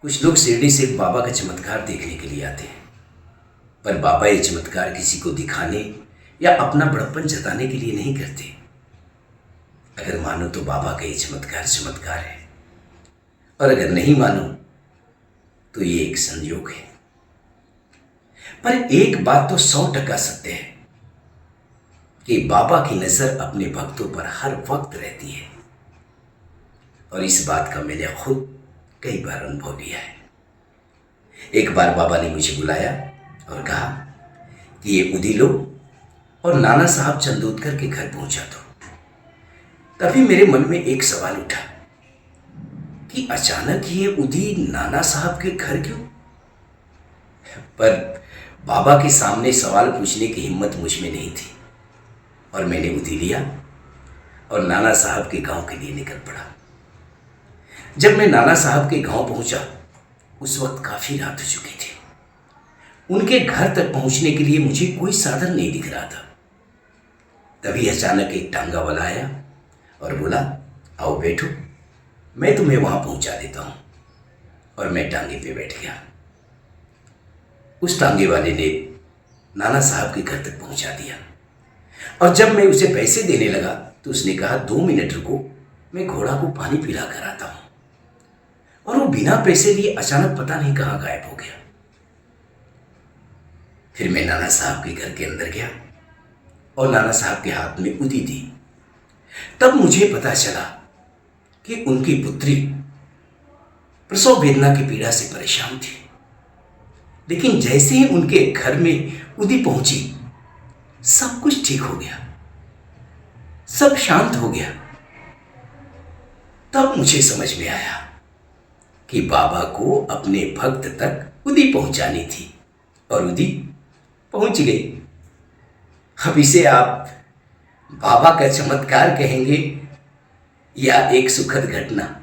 कुछ लोग शिरडी से बाबा का चमत्कार देखने के लिए आते हैं, पर बाबा ये चमत्कार किसी को दिखाने या अपना बड़प्पन जताने के लिए नहीं करते। अगर मानो तो बाबा का ये चमत्कार चमत्कार है, और अगर नहीं मानो तो ये एक संयोग है। पर एक बात तो 100% सत्य है कि बाबा की नजर अपने भक्तों पर हर वक्त रहती है, और इस बात का मैंने खुद कई बार अनुभव लिया है। एक बार बाबा ने मुझे बुलाया और कहा कि ये उदी लो और नाना साहब चंदोदकर के घर पहुंचा दो। तभी मेरे मन में एक सवाल उठा कि अचानक ये उदी नाना साहब के घर क्यों? पर बाबा के सामने सवाल पूछने की हिम्मत मुझ में नहीं थी, और मैंने उदी लिया और नाना साहब के गांव के लिए निकल पड़ा। जब मैं नाना साहब के गांव पहुंचा, उस वक्त काफी रात हो चुकी थी। उनके घर तक पहुंचने के लिए मुझे कोई साधन नहीं दिख रहा था। तभी अचानक एक टांगा वाला आया और बोला, आओ बैठो, मैं तुम्हें वहां पहुंचा देता हूं। और मैं टांगे पे बैठ गया। उस टांगे वाले ने नाना साहब के घर तक पहुंचा दिया, और जब मैं उसे पैसे देने लगा तो उसने कहा, 2 मिनट रुको, मैं घोड़ा को पानी पिला कर आता हूं। और वो बिना पैसे लिए अचानक पता नहीं कहां गायब हो गया। फिर मैं नाना साहब के घर के अंदर गया और नाना साहब के हाथ में उदी दी। तब मुझे पता चला कि उनकी पुत्री प्रसव वेदना की पीड़ा से परेशान थी। लेकिन जैसे ही उनके घर में उदी पहुंची, सब कुछ ठीक हो गया, सब शांत हो गया। तब मुझे समझ में आया कि बाबा को अपने भक्त तक उदी पहुंचानी थी, और उदी पहुंच गई। अब इसे आप बाबा का चमत्कार कहेंगे या एक सुखद घटना?